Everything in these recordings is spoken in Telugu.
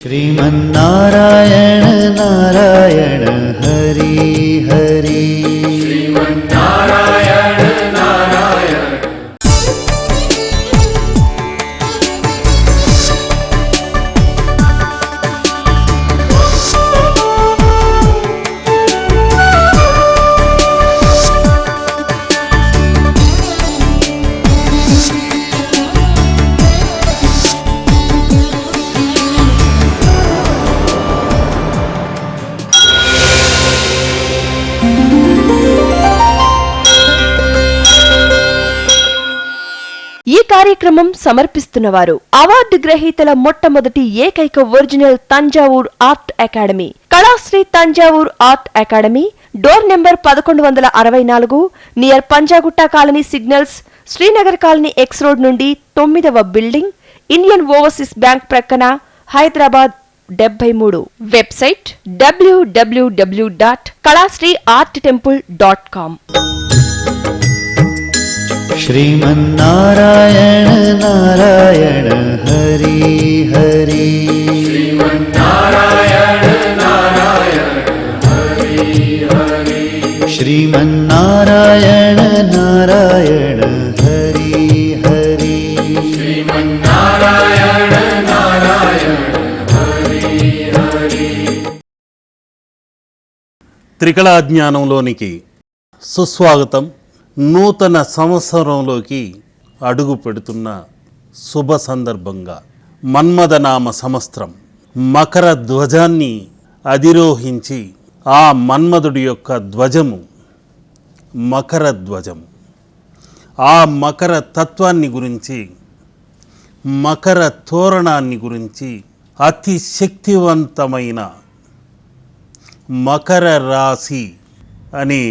श्रीमन्नारायण नारायण हरि हरि श्रीमन्नारायण नारायण। ఈ కార్యక్రమం సమర్పిస్తున్నవారు అవార్డు గ్రహీతల మొట్టమొదటి ఏకైక original Thanjavur art academy, Kalasri Thanjavur art academy, door number 1164, near Panjagutta colony signals, Srinagar colony X road నుండి 9వ బిల్డింగ్, ఇండియన్ ఓవర్సీస్ బ్యాంక్ ప్రక్కన, హైదరాబాద్ 73. Website www.kalasriarttemple.com. श्रीमन्नारायण नारायण हरि हरि श्रीमन्नारायण नारायण हरि हरि। श्रीमन्नारायण नारायण हरि हरि श्रीमन्नारायण नारायण हरि हरि। త్రికళాజ్ఞానంలోనికి సుస్వాగతం. నూతన సంవత్సరంలోకి అడుగు పెడుతున్న శుభ సందర్భంగా మన్మథనామ సంవత్సరం మకర ధ్వజాన్ని అధిరోహించి ఆ మన్మధుడి యొక్క ధ్వజము మకర ధ్వజం. ఆ మకర తత్వాన్ని గురించి, మకర తోరణాన్ని గురించి, అతి శక్తివంతమైన మకర రాశి అనే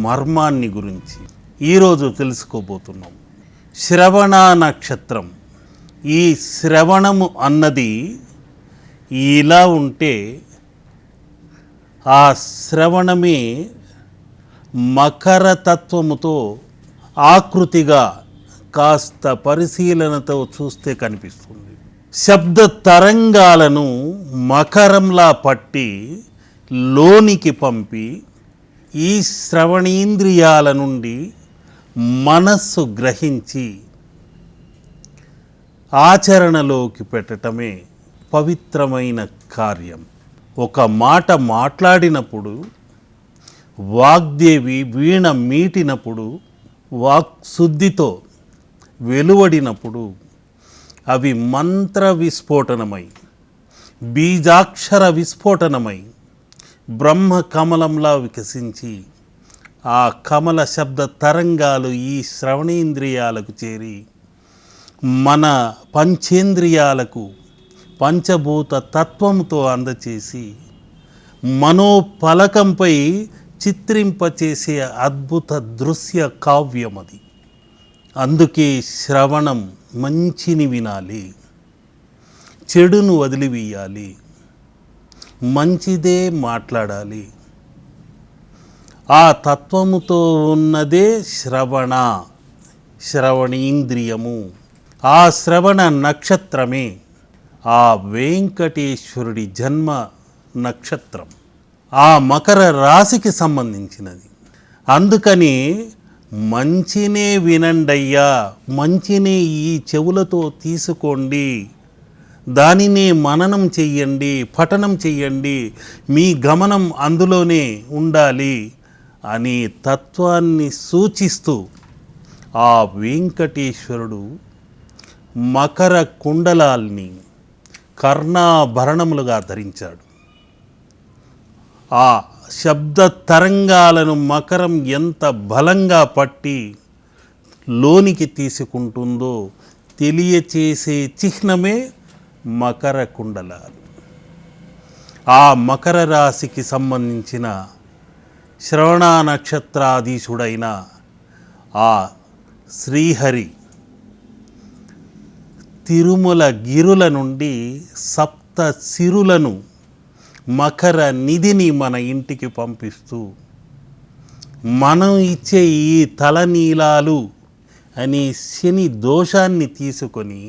మర్మాన్ని గురించి ఈరోజు తెలుసుకోబోతున్నాం. శ్రవణ నక్షత్రం. ఈ శ్రవణము అన్నది ఇలా ఉంటే ఆ శ్రవణమే మకర తత్వముతో ఆకృతిగా కాస్త పరిశీలనతో చూస్తే కనిపిస్తుంది. శబ్ద తరంగాలను మకరంలా పట్టి లోనికి పంపి ఈ శ్రవణేంద్రియాల నుండి మనస్సు గ్రహించి ఆచరణలోకి పెట్టటమే పవిత్రమైన కార్యం. ఒక మాట మాట్లాడినప్పుడు, వాగ్దేవి వీణ మీటినప్పుడు, వాక్శుద్ధితో వెలువడినప్పుడు అవి మంత్ర విస్ఫోటనమై, బీజాక్షర విస్ఫోటనమై బ్రహ్మ కమలంలా వికసించి ఆ కమల శబ్ద తరంగాలు ఈ శ్రవణేంద్రియాలకు చేరి మన పంచేంద్రియాలకు పంచభూత తత్వంతో అందచేసి మనోపలకంపై చిత్రింపచేసే అద్భుత దృశ్య కావ్యం అది. అందుకే శ్రవణం మంచిని వినాలి, చెడును వదిలివేయాలి, మంచిదే మాట్లాడాలి. ఆ తత్వముతో ఉన్నదే శ్రవణేంద్రియము. ఆ శ్రవణ నక్షత్రమే ఆ వెంకటేశ్వరుడి జన్మ నక్షత్రం, ఆ మకర రాశికి సంబంధించినది. అందుకని మంచినే వినండయ్యా, మంచినే ఈ చెవులతో తీసుకోండి, దానినే మననం చెయ్యండి, పఠనం చెయ్యండి, మీ గమనం అందులోనే ఉండాలి అనే తత్వాన్ని సూచిస్తూ ఆ వెంకటేశ్వరుడు మకర కుండలాల్ని కర్ణాభరణములుగా ధరించాడు. ఆ శబ్ద తరంగాలను మకరం ఎంత బలంగా పట్టి లోనికి తీసుకుంటుందో తెలియచేసే చిహ్నమే మకర కుండలాలు. ఆ మకర రాశికి సంబంధించిన శ్రవణ నక్షత్రాధీశుడైన ఆ శ్రీహరి తిరుమల గిరుల నుండి సప్త సిరులను, మకర నిధిని మన ఇంటికి పంపిస్తూ మనం ఇచ్చే ఈ తలనీలాలు అనే శని దోషాన్ని తీసుకొని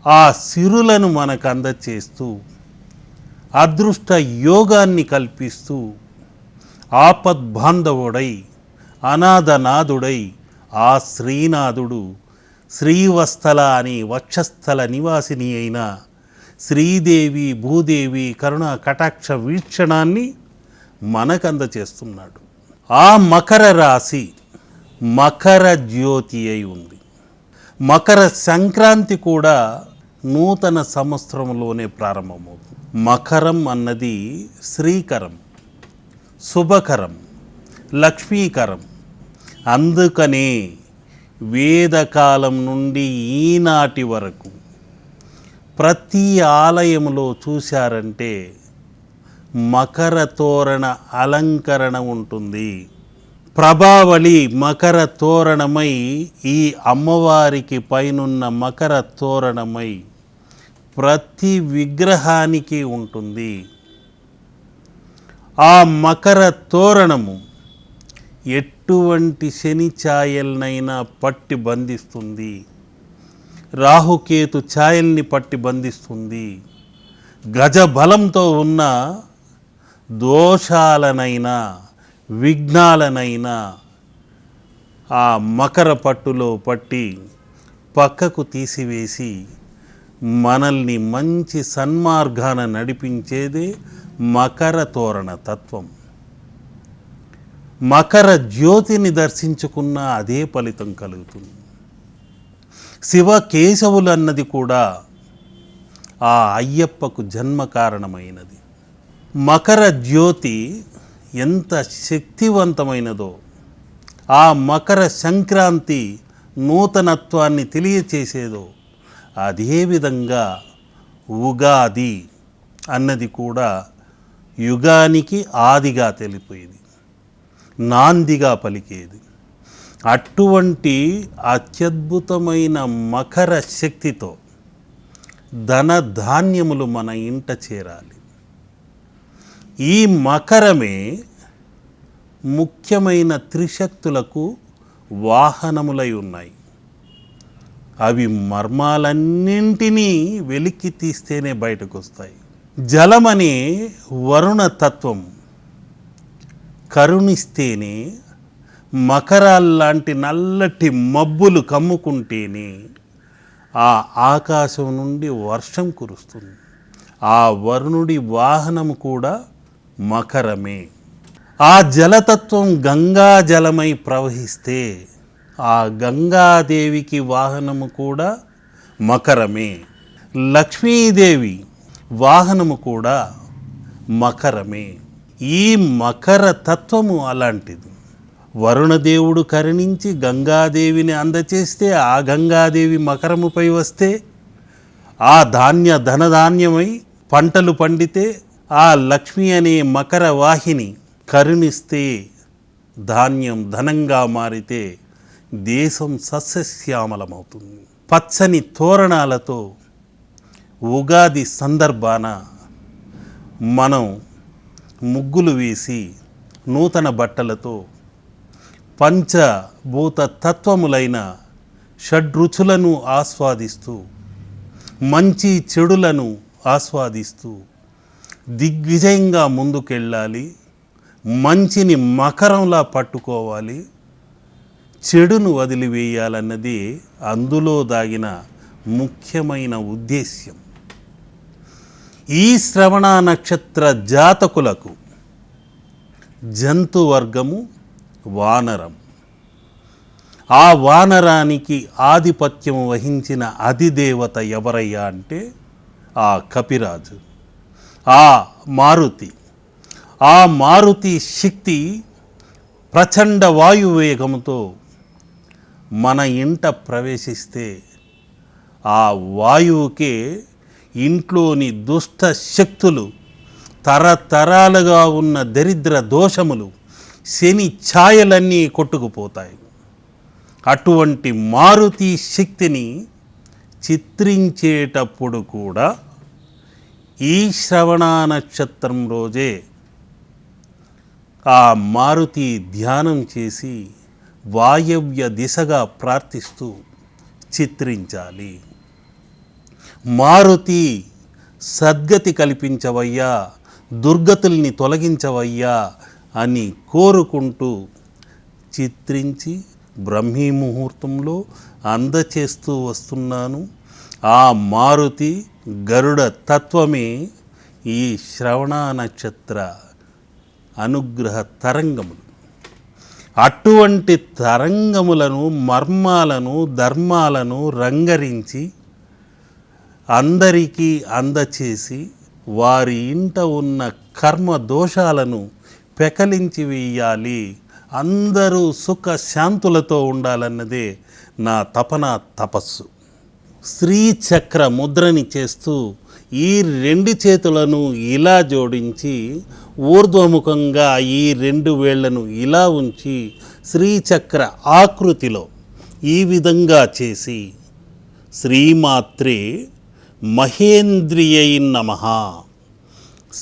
ఆ సిరులను మనకు అందచేస్తూ అదృష్ట యోగాన్ని కల్పిస్తూ ఆపద్బాంధవుడై అనాథనాథుడై ఆ శ్రీనాథుడు శ్రీవత్సల అని వక్షస్థల నివాసిని అయిన శ్రీదేవి భూదేవి కరుణ కటాక్ష వీక్షణాన్ని మనకు అందచేస్తున్నాడు. ఆ మకర రాశి మకర జ్యోతి అయి ఉంది. మకర సంక్రాంతి కూడా నూతన సంవత్సరంలోనే ప్రారంభమవుతుంది. మకరం అన్నది శ్రీకరం, శుభకరం, లక్ష్మీకరం. అందుకనే వేదకాలం నుండి ఈనాటి వరకు ప్రతి ఆలయంలో చూశారంటే మకర తోరణ అలంకరణ ఉంటుంది. ప్రభావళి మకర తోరణమై ఈ అమ్మవారికి పైనున్న మకర తోరణమై ప్రతి విగ్రహానికి ఉంటుంది. ఆ మకర తోరణము ఎటువంటి శని ఛాయల్నైనా పట్టి బంధిస్తుంది, రాహుకేతు ఛాయల్ని పట్టి బంధిస్తుంది, గజబలంతో ఉన్న దోషాలనైనా విఘ్నాలనైనా ఆ మకర పట్టులో పట్టి పక్కకు తీసివేసి మనల్ని మంచి సన్మార్గాన నడిపించేదే మకర తోరణ తత్వం. మకర జ్యోతిని దర్శించుకున్న అదే ఫలితం కలుగుతుంది. శివ కేశవులు అన్నది కూడా ఆ అయ్యప్పకు జన్మ కారణమైనది. మకర జ్యోతి ఎంత శక్తివంతమైనదో ఆ మకర సంక్రాంతి నూతనత్వాన్ని తెలియచేసేదో అదేవిధంగా ఉగాది అన్నది కూడా యుగానికి ఆదిగా తెలిపేది, నాందిగా పలికేది. అటువంటి అత్యద్భుతమైన మకర శక్తితో ధన ధాన్యములు మన ఇంట చేరాలి. ఈ మకరమే ముఖ్యమైన త్రిశక్తులకు వాహనములై ఉన్నాయి. అవి మర్మాలన్నింటినీ వెలికి తీస్తేనే బయటకు వస్తాయి. జలమనే వరుణ తత్వం కరుణిస్తేనే, మకరాల్లాంటి నల్లటి మబ్బులు కమ్ముకుంటేనే ఆ ఆకాశం నుండి వర్షం కురుస్తుంది. ఆ వరుణుడి వాహనము కూడా మకరమే. ఆ జలతత్వం గంగా జలమై ప్రవహిస్తే ఆ గంగాదేవికి వాహనము కూడా మకరమే. లక్ష్మీదేవి వాహనము కూడా మకరమే. ఈ మకర తత్వము అలాంటిది. వరుణదేవుడు కరుణించి గంగాదేవిని అందచేస్తే ఆ గంగాదేవి మకరముపై వస్తే ఆ ధనధాన్యమై పంటలు పండితే ఆ లక్ష్మి అనే మకర వాహిని కరుణిస్తే ధాన్యం ధనంగా మారితే దేశం సస్యశ్యామలమవుతుంది. పచ్చని తోరణాలతో ఉగాది సందర్భాన మనం ముగ్గులు వేసి నూతన బట్టలతో పంచభూత తత్వములైన షడ్రుచులను ఆస్వాదిస్తూ మంచి చెడులను ఆస్వాదిస్తూ దిగ్విజయంగా ముందుకెళ్ళాలి. మంచిని మకరంలా పట్టుకోవాలి, చెడును వదిలివేయాలన్నది అందులో దాగిన ముఖ్యమైన ఉద్దేశ్యం. ఈ శ్రవణ నక్షత్ర జాతకులకు జంతువర్గము వానరం. ఆ వానరానికి ఆధిపత్యం వహించిన అధిదేవత ఎవరయ్యా అంటే ఆ కపిరాజు, ఆ మారుతి. ఆ మారుతి శక్తి ప్రచండ వాయువేగంతో మన ఇంట ప్రవేశిస్తే ఆ వాయువుకే ఇంట్లోని దుష్ట శక్తులు, తరతరాలుగా ఉన్న దరిద్ర దోషములు, శని ఛాయలన్నీ కొట్టుకుపోతాయి. అటువంటి మారుతి శక్తిని చిత్రించేటప్పుడు కూడా ఈ శ్రవణ నక్షత్రం రోజే ఆ మారుతి ధ్యానం చేసి వాయవ్య దిశగా ప్రార్థిస్తూ చిత్రించాలి. మారుతి సద్గతి కల్పించవయ్యా, దుర్గతుల్ని తొలగించవయ్యా అని కోరుకుంటూ చిత్రించి బ్రహ్మీ ముహూర్తంలో అందచేస్తూ వస్తున్నాను. ఆ మారుతి గరుడ తత్వమే ఈ శ్రవణ నక్షత్ర అనుగ్రహ తరంగములు. అటువంటి తరంగములను, మర్మాలను, ధర్మాలను రంగరించి అందరికీ అందచేసి వారి ఇంట ఉన్న కర్మ దోషాలను పెకలించి వేయాలి, అందరూ సుఖ శాంతులతో ఉండాలన్నదే నా తపన, తపస్సు. శ్రీచక్ర ముద్రని చేస్తూ ఈ 2 చేతులను ఇలా జోడించి ఊర్ధ్వముఖంగా ఈ 2 వేళ్లను ఇలా ఉంచి శ్రీచక్ర ఆకృతిలో ఈ విధంగా చేసి శ్రీమాత్రే మహేంద్రియై నమః,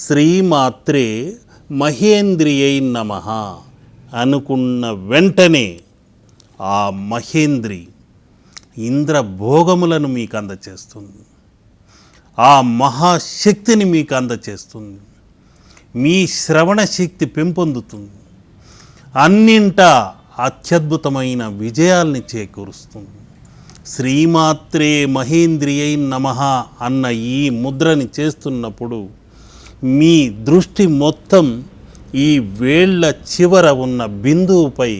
శ్రీమాత్రే మహేంద్రియై నమః అనుకున్న వెంటనే ఆ మహేంద్రి ఇంద్రభోగములను మీకు అందచేస్తుంది, ఆ మహాశక్తిని మీకు అందచేస్తుంది. మీ శ్రవణ శక్తి పెంపొందుతుంది, అన్నింటా అత్యద్భుతమైన విజయాల్ని చేకూరుస్తుంది. శ్రీమాత్రే మహేంద్రియై నమః అన్న ఈ ముద్రని చేస్తున్నప్పుడు మీ దృష్టి మొత్తం ఈ వేళ్ల చివర ఉన్న బిందువుపై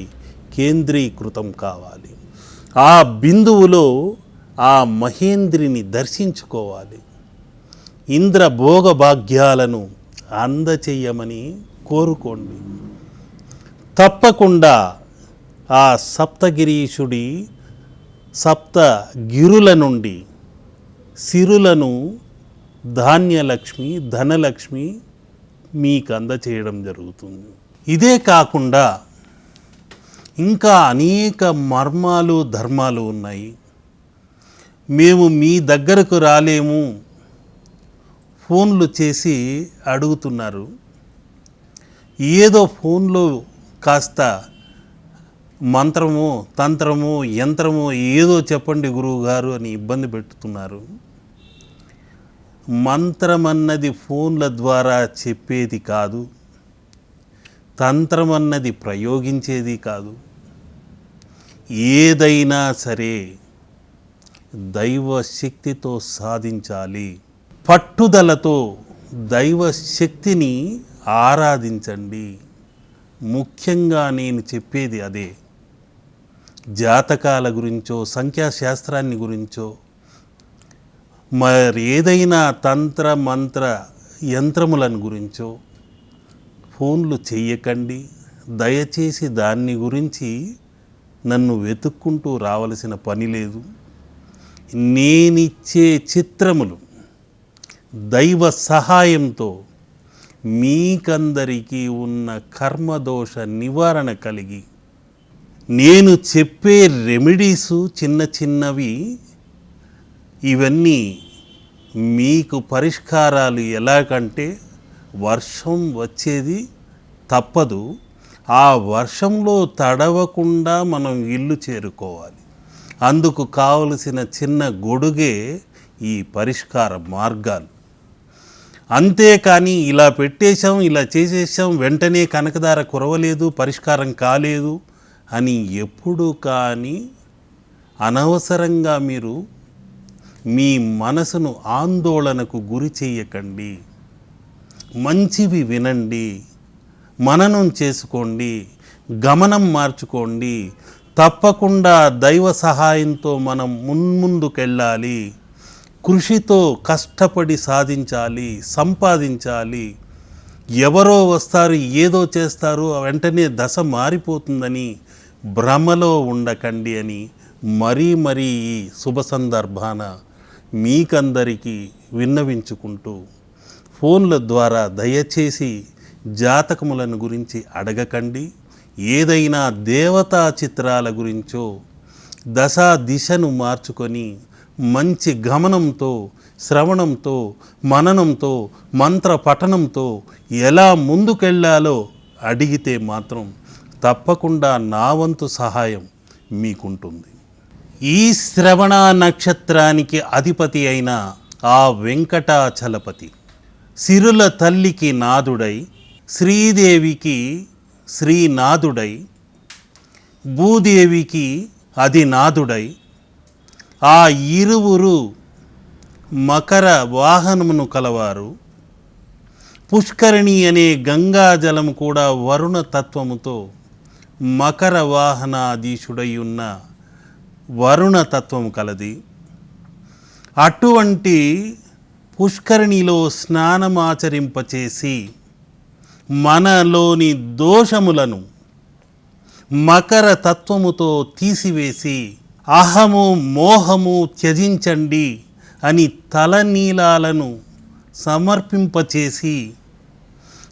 కేంద్రీకృతం కావాలి. ఆ బిందువులో ఆ మహేంద్రిని దర్శించుకోవాలి. ఇంద్ర భోగ భాగ్యాలను అందచెయ్యమని కోరుకోండి. తప్పకుండా ఆ సప్తగిరీషుడి సప్తగిరుల నుండి సిరులను ధాన్యలక్ష్మి, ధనలక్ష్మి మీకు అందచేయడం జరుగుతుంది. ఇదే కాకుండా ఇంకా అనేక మర్మాలు, ధర్మాలు ఉన్నాయి. మేము మీ దగ్గరకు రాలేము, ఫోన్లు చేసి అడుగుతున్నారు. ఏదో ఫోన్లో కాస్త మంత్రము, తంత్రము, యంత్రము ఏదో చెప్పండి గురువుగారు అని ఇబ్బంది పెట్టుతున్నారు. మంత్రం అన్నది ఫోన్ల ద్వారా చెప్పేది కాదు, తంత్రం అన్నది ప్రయోగించేది కాదు. ఏదైనా సరే దైవ శక్తితో సాధించాలి. పట్టుదలతో దైవ శక్తిని ఆరాధించండి. ముఖ్యంగా నేను చెప్పేది అదే. జాతకాల గురించో, సంఖ్యాశాస్త్రాన్ని గురించో, మరి ఏదైనా తంత్ర మంత్ర యంత్రములను గురించో ఫోన్లు చెయ్యకండి. దయచేసి దాన్ని గురించి నన్ను వెతుక్కుంటూ రావలసిన పని లేదు. నేనిచ్చే చిత్రములు దైవ సహాయంతో మీకందరికీ ఉన్న కర్మదోష నివారణ కలిగి, నేను చెప్పే రెమెడీసు చిన్న చిన్నవి, ఇవన్నీ మీకు పరిష్కారాలు. ఎలాగంటే వర్షం వచ్చేది తప్పదు, ఆ వర్షంలో తడవకుండా మనం ఇల్లు చేరుకోవాలి. అందుకు కావలసిన చిన్న గొడుగే ఈ పరిష్కార మార్గాలు. అంతేకాని ఇలా పెట్టేశాం, ఇలా చేసేసాం, వెంటనే కనకదార కురవలేదు, పరిష్కారం కాలేదు అని ఎప్పుడు కానీ అనవసరంగా మీరు మీ మనసును ఆందోళనకు గురి చెయ్యకండి. మంచివి వినండి, మననం చేసుకోండి, గమనం మార్చుకోండి. తప్పకుండా దైవ సహాయంతో మనం ముందుకెళ్ళాలి. కృషితో కష్టపడి సాధించాలి, సంపాదించాలి. ఎవరో వస్తారు, ఏదో చేస్తారు, వెంటనే దశ మారిపోతుందని భ్రమలో ఉండకండి అని మరీ ఈ శుభ సందర్భాన మీకందరికీ విన్నవించుకుంటూ, ఫోన్ల ద్వారా దయచేసి జాతకములను గురించి అడగకండి. ఏదైనా దేవతా చిత్రాల గురించో దశా దిశను మార్చుకొని మంచి గమనంతో, శ్రవణంతో, మననంతో, మంత్ర పఠనంతో ఎలా ముందుకెళ్ళాలో అడిగితే మాత్రం తప్పకుండా నా వంతు సహాయం మీకుంటుంది. ఈ శ్రవణ నక్షత్రానికి అధిపతి అయిన ఆ వెంకటాచలపతి. సిరుల తల్లికి నాదుడై, శ్రీదేవికి శ్రీనాథుడై, భూదేవికి అది నాదుడై, ఆ ఇరువురు మకర వాహనమును కలవారు. పుష్కరిణి అనే గంగాజలము కూడా వరుణ తత్వముతో మకర వాహనాధీశుడై ఉన్న వరుణ తత్వము కలది. అటువంటి పుష్కరిణిలో స్నానమాచరింపచేసి మనలోని దోషములను మకర తత్వముతో తీసివేసి అహము మోహము త్యజించండి అని తలనీలాలను సమర్పింపచేసి,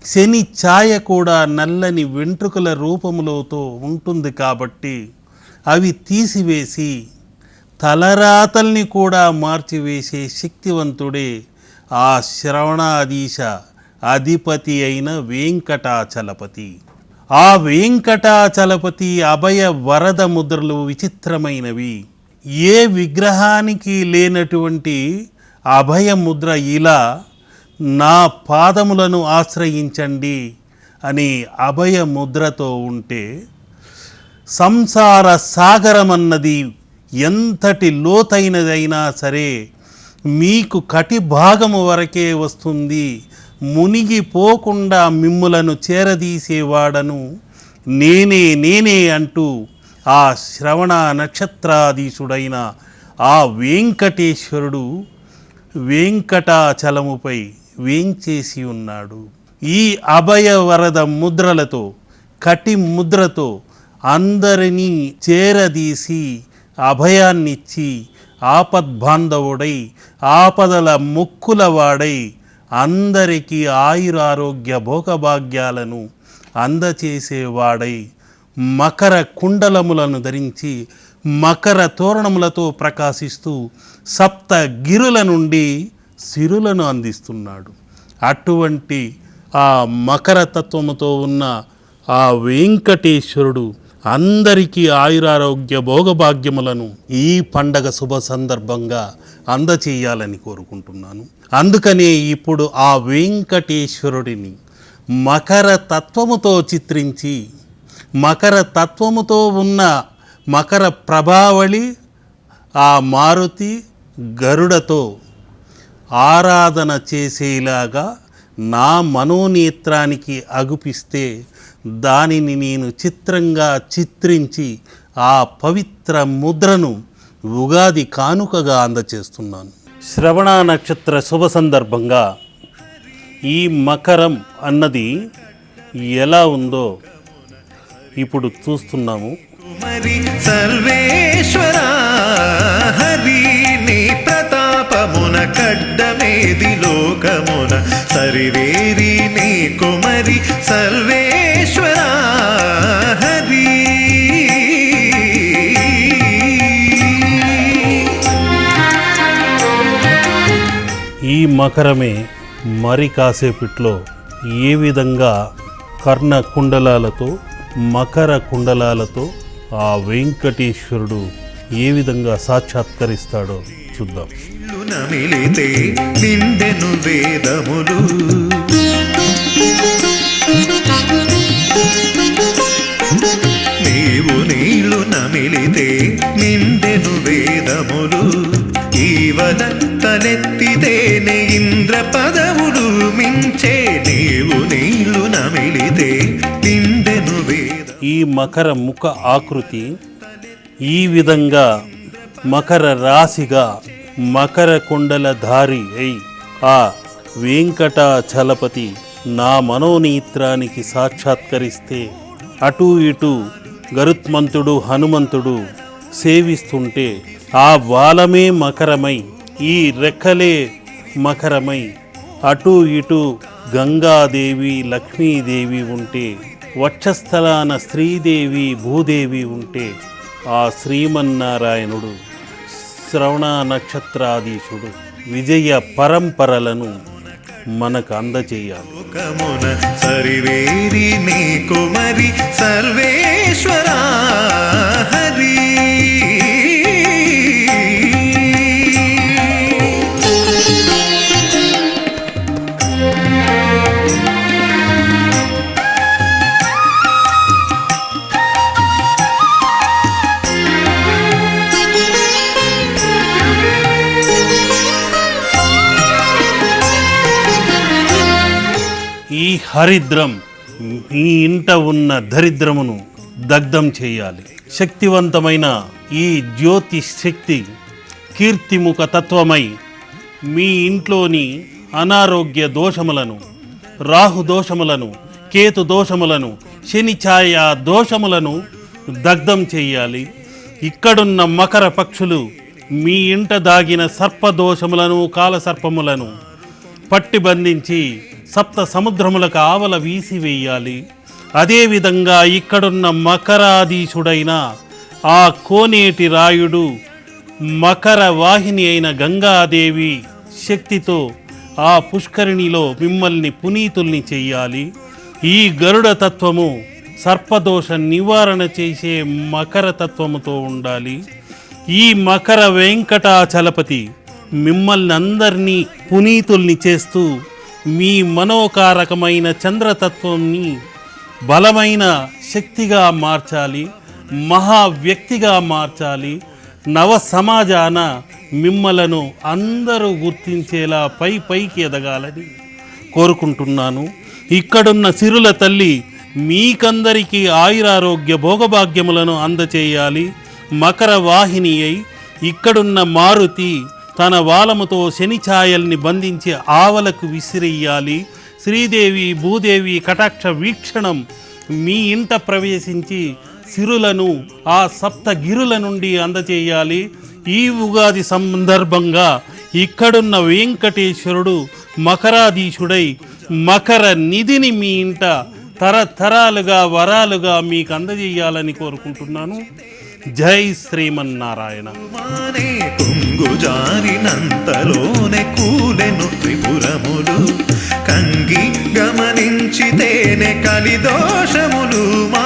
శని ఛాయ కూడా నల్లని వెంట్రుకల రూపములతో ఉంటుంది కాబట్టి అవి తీసివేసి తలరాతల్ని కూడా మార్చివేసే శక్తివంతుడే ఆ శ్రవణాధీశ అధిపతి అయిన వెంకటాచలపతి. ఆ వెంకటాచలపతి అభయ వరద ముద్రలు విచిత్రమైనవి. ఏ విగ్రహానికి లేనటువంటి అభయ ముద్ర ఇలా నా పాదములను ఆశ్రయించండి అని అభయ ముద్రతో ఉంటే, సంసార సాగరమన్నది ఎంతటి లోతైనదైనా సరే మీకు కటి భాగము వరకే వస్తుంది. మునిగిపోకుండా మిమ్ములను చేరదీసేవాడను నేనే అంటూ ఆ శ్రవణ నక్షత్రాధీశుడైన ఆ వెంకటేశ్వరుడు వెంకటాచలముపై వేంచేసి ఉన్నాడు. ఈ అభయ వరద ముద్రలతో, కటి ముద్రతో అందరినీ చేరదీసి అభయాన్నిచ్చి ఆపద్బాంధవుడై, ఆపదల ముక్కులవాడై అందరికీ ఆయురారోగ్య భోగభాగ్యాలను అందచేసేవాడై, మకర కుండలములను ధరించి మకర తోరణములతో ప్రకాశిస్తూ సప్తగిరుల నుండి సిరులను అందిస్తున్నాడు. అటువంటి ఆ మకర తత్వముతో ఉన్న ఆ వెంకటేశ్వరుడు అందరికీ ఆయురారోగ్య భోగభాగ్యములను ఈ పండగ శుభ సందర్భంగా అందచేయాలని కోరుకుంటున్నాను. అందుకనే ఇప్పుడు ఆ వెంకటేశ్వరుడిని మకర తత్వముతో చిత్రించి, మకర తత్వముతో ఉన్న మకర ప్రభావళి ఆ మారుతి గరుడతో ఆరాధన చేసేలాగా నా మనోనేత్రానికి అగుపిస్తే దానిని నేను చిత్రంగా చిత్రించి ఆ పవిత్ర ముద్రను ఉగాది కానుకగా అందచేస్తున్నాను. శ్రవణ నక్షత్ర శుభ సందర్భంగా ఈ మకరం అన్నది ఎలా ఉందో ఇప్పుడు చూస్తున్నాము. కుమరి సర్వేశ్వర హరి నీ ప్రతాపమున కడ్డమేది లోకమున సరివేరి నీ కుమరి సర్వేశ్వర హరి. ఈ మకరమే మరి కాసేపట్లో ఏ విధంగా కర్ణ కుండలాలతో, మకర కుండలాలతో ఆ వెంకటేశ్వరుడు ఏ విధంగా సాక్షాత్కరిస్తాడో చూద్దాం. నమిలితే నిండెను వేదములు, నీవు నీళ్లు నమిలితే నిండెను వేదములు, ఈవల తలెత్తితేనే ఇంద్ర పదవులు మించే, నీవు నీళ్లు నమిలితే నిండెను వేద. ఈ మకర ముఖ ఆకృతి ఈ విధంగా మకర రాశిగా మకర కుండల ధారి అయి ఆ వెంకటాచలపతి నా మనోనేత్రానికి సాక్షాత్కరిస్తే, అటూ ఇటూ గరుత్మంతుడు హనుమంతుడు సేవిస్తుంటే ఆ వాలమే మకరమై, ఈ రెక్కలే మకరమై, అటూ ఇటూ గంగాదేవి లక్ష్మీదేవి ఉంటే, వక్షస్థలాన శ్రీదేవి భూదేవి ఉంటే, ఆ శ్రీమన్నారాయణుడు శ్రవణ నక్షత్రాధీశుడు విజయ పరంపరలను మనకు అందచేయాలి. లోకమున సరివేరి నీ కుమరి సర్వేశ్వర హరి. ఈ హరిద్రం మీ ఇంట ఉన్న దరిద్రమును దగ్ధం చేయాలి. శక్తివంతమైన ఈ జ్యోతి శక్తి కీర్తిముఖ తత్వమై మీ ఇంట్లోని అనారోగ్య దోషములను, రాహు దోషములను, కేతు దోషములను, శని ఛాయ దోషములను దగ్ధం చేయాలి. ఇక్కడున్న మకర పక్షులు మీ ఇంట దాగిన సర్పదోషములను, కాలసర్పములను పట్టి బంధించి సప్త సముద్రములకు ఆవల వీసివేయాలి. అదేవిధంగా ఇక్కడున్న మకరాధీశుడైన ఆ కోనేటి రాయుడు మకర వాహిని అయిన గంగాదేవి శక్తితో ఆ పుష్కరిణిలో మిమ్మల్ని పునీతుల్ని చెయ్యాలి. ఈ గరుడ తత్వము సర్పదోష నివారణ చేసే మకర తత్వముతో ఉండాలి. ఈ మకర వెంకటాచలపతి మిమ్మల్ని అందరినీ పునీతుల్ని చేస్తూ మీ మనోకారకమైన చంద్రతత్వంని బలమైన శక్తిగా మార్చాలి, మహా వ్యక్తిగా మార్చాలి. నవ సమాజాన మిమ్మలను అందరూ గుర్తించేలా పైకి ఎదగాలని కోరుకుంటున్నాను. ఇక్కడున్న సిరుల తల్లి మీకందరికీ ఆయురారోగ్య భోగభాగ్యములను అందచేయాలి. మకర వాహిని అయి ఇక్కడున్న మారుతి తన వాలముతో శని ఛాయల్ని బంధించి ఆవలకు విసిరెయ్యాలి. శ్రీదేవి భూదేవి కటాక్ష వీక్షణం మీ ఇంట ప్రవేశించి సిరులను ఆ సప్తగిరుల నుండి అందచేయాలి. ఈ ఉగాది సందర్భంగా ఇక్కడున్న వెంకటేశ్వరుడు మకరాధీశుడై మకర నిధిని మీ ఇంట తరతరాలుగా వరాలుగా మీకు అందజేయాలని కోరుకుంటున్నాను. జై శ్రీమన్నారాయణ. మానే కుంగు జారినంతలోనే కూలెను త్రిపురములు, కంగి గమనించితేనే కలిదోషములు మా